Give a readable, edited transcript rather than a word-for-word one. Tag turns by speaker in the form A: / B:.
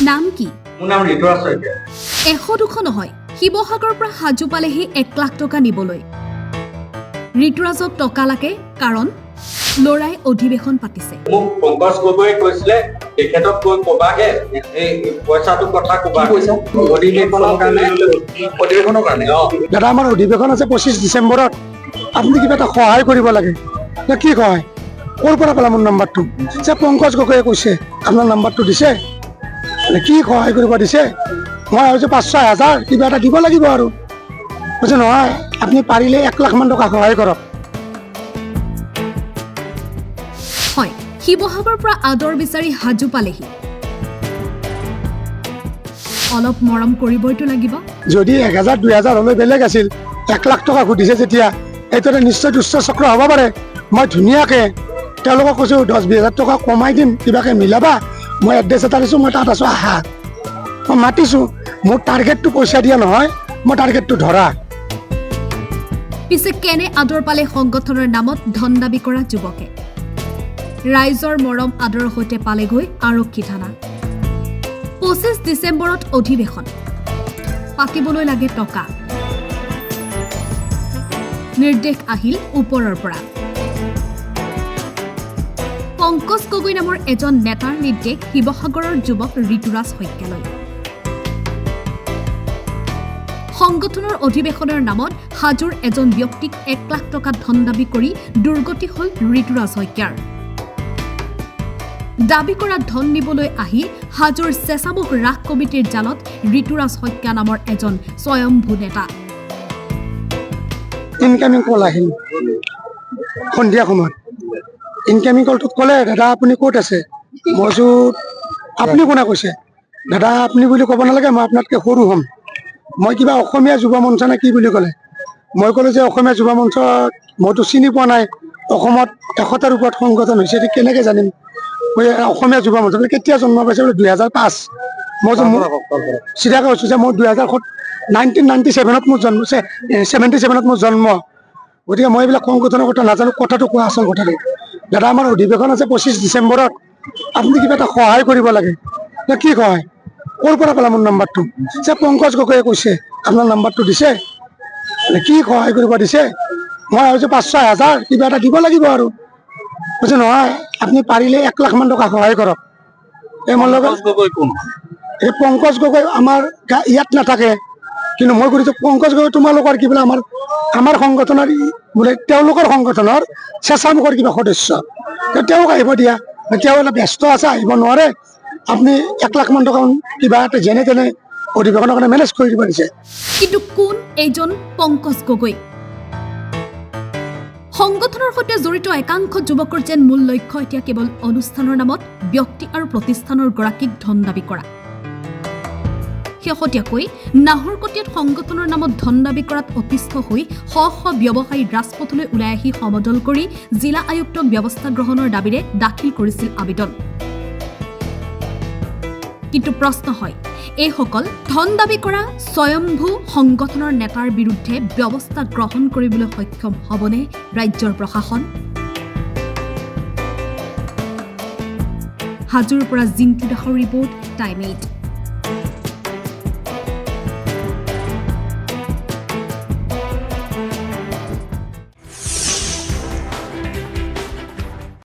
A: নাম কি?
B: মোৰ নাম ঋতুৰাজ শইকীয়া।
A: 100-200 নহয়, শিৱসাগৰৰ পৰা সাজু পালেহি 1 লাখ টকা নিবলৈ। ঋতুৰাজক টকা লাগে কাৰণ লৰাই অধিৱেশন পাতিছে।
B: মোক পংকজ গগৈয়ে কৈছিলে তেখেতক কৈ কবাগে এই পইচাটো কথা কবা অধিৱেশনৰ কাৰণে।
C: দাদা আমাৰ অধিৱেশন আছে 25 ডিচেম্বৰত, আপুনি কিবা এটা সহায় কৰিব লাগে। কি সহায়? ক'ৰ পৰা পালা মোৰ নাম্বাৰটো? যে পংকজ গগৈয়ে কৈছে আপোনাৰ নাম্বাৰটো দিছে, কি সহায় কৰিব দিছে? মই ভাবিছোঁ 500,000 কিবা এটা দিব লাগিব আৰু। কৈছে নহয়, আপুনি পাৰিলে 1 লাখ মান টকা সহায় কৰক।
A: হয়, শিৱসাগৰৰ পৰা আদৰ বিচাৰি সাজু পালেহি। অলপ মৰম কৰিবইতো লাগিব।
C: যদি 1,000-2,000 হ'লে বেলেগ আছিল, 1 লাখ টকা সুধিছে যেতিয়া এইটো নিশ্চয় দুষ্ট চক্ৰ হ'ব পাৰে। মই ধুনীয়াকৈ তেওঁলোকক কৈছোঁ 10-20,000 টকা কমাই দিম, কিবাকৈ মিলাবা। মই এড্ৰেছ এটা দিছোঁ, মই তাত আছোঁ, আহা। মই মাতিছোঁ, মোৰ টাৰ্গেটটো পইচা দিয়া নহয়, মই টাৰ্গেটটো ধৰা।
A: পিছে কেনে আদৰ পালে সংগঠনৰ নামত ধন দাবী কৰা যুৱকে? ৰাইজৰ মৰম আদৰৰ সৈতে পালেগৈ আৰক্ষী থানা। 25 ডিচেম্বৰত অধিৱেশন পাতিবলৈ লাগে টকা। নিৰ্দেশ আহিল ওপৰৰ পৰা। পংকজ গগৈ নামৰ এজন নেতাৰ নিৰ্দেশ শিৱসাগৰৰ যুৱক ঋতুৰাজ শইকীয়ালৈ। সংগঠনৰ অধিৱেশনৰ নামত হাজোৰ এজন ব্যক্তিক 1 লাখ টকা ধন দাবী কৰি দুৰ্গতি হ'ল ঋতুৰাজ শইকীয়াৰ। দাবী কৰা ধন নিবলৈ আহি হাজোৰ চেঁচামুখ ৰাস কমিটিৰ জালত ঋতুৰাজ শইকীয়া নামৰ এজন স্বয়ম্ভূ নেতা।
C: ইনকামিং কল আহিল সন্ধিয়া সময়ত। ইনকামিং কলটোত ক'লে, দাদা আপুনি ক'ত আছে? মই কৈছোঁ আপুনি কোনে কৈছে? দাদা আপুনি বুলি ক'ব নালাগে, মই আপোনাতকৈ সৰু হ'ম। মই কিবা অসমীয়া যুৱ মঞ্চ নে কি বুলি ক'লে। মই ক'লোঁ যে অসমীয়া যুৱ মঞ্চত মইতো চিনি পোৱা নাই, অসমত 100টাৰ ওপৰত সংগঠন হৈছে, কেনেকৈ জানিম? মই অসমীয়া যুৱ মঞ্চ কেতিয়া জন্ম পাইছে? 2005। মই চিধাকৈ কৈছোঁ যে মই 1997ত মোৰ জন্ম, 77ত মোৰ জন্ম। গতিকে মই এইবিলাক সংগঠনৰ কথা নাজানো। কথাটো কোৱা আচল কথাটো, দাদা আমাৰ অধিৱেশন আছে 25 ডিচেম্বৰত, আপুনি কিবা এটা সহায় কৰিব লাগে। কি সহায়? ক'ৰ পৰা পালা মোৰ নাম্বাৰটো? যে পংকজ গগৈয়ে কৈছে আপোনাৰ নাম্বাৰটো দিছে, কি সহায় কৰিব দিছে? মই ভাবিছোঁ 500,000 কিবা এটা দিব লাগিব আৰু। কৈছে নহয়, আপুনি পাৰিলে 1 লাখ মান টকা সহায় কৰক। এই মোৰ লগত এই পংকজ গগৈ আমাৰ ইয়াত নাথাকে, কিন্তু মই সুধিছোঁ পংকজ গগৈ তোমালোকৰ কি বোলে? আমাৰ সংগঠনৰ বোলে তেওঁলোকৰ সংগঠনৰ চেঁচামুখৰ কিবা সদস্য, তেওঁক আহিব দিয়া। তেওঁ অলপ ব্যস্ত আছে, আহিব নোৱাৰে। আপুনি 1 লাখ মান টকা কিবা এটা যেনে তেনে অধিৱেশনৰ কাৰণে মেনেজ কৰি দিব দিছে।
A: কিন্তু কোন এইজন পংকজ গগৈ? সংগঠনৰ সৈতে জড়িত একাংশ যুৱকৰ যেন মূল লক্ষ্য এতিয়া কেৱল অনুষ্ঠানৰ নামত ব্যক্তি আৰু প্ৰতিষ্ঠানৰ গৰাকীক ধন দাবী কৰা। শেহতীয়াকৈ নাহৰকটীয়াত সংগঠনৰ নামত ধন দাবী কৰাত অতিষ্ঠ হৈ শ শ ব্যৱসায়ী ৰাজপথলৈ ওলাই আহি সমদল কৰি জিলা আয়ুক্তক ব্যৱস্থা গ্ৰহণৰ দাবীৰে দাখিল কৰিছিল আবেদন। কিন্তু প্ৰশ্ন হয়, এইসকল ধন দাবী কৰা স্বয়ম্ভূ সংগঠনৰ নেতাৰ বিৰুদ্ধে ব্যৱস্থা গ্ৰহণ কৰিবলৈ সক্ষম হ'বনে ৰাজ্যৰ প্ৰশাসন? হাজোৰ পৰা জিন্তু দাসৰ ৰিপৰ্ট, টাইম 8।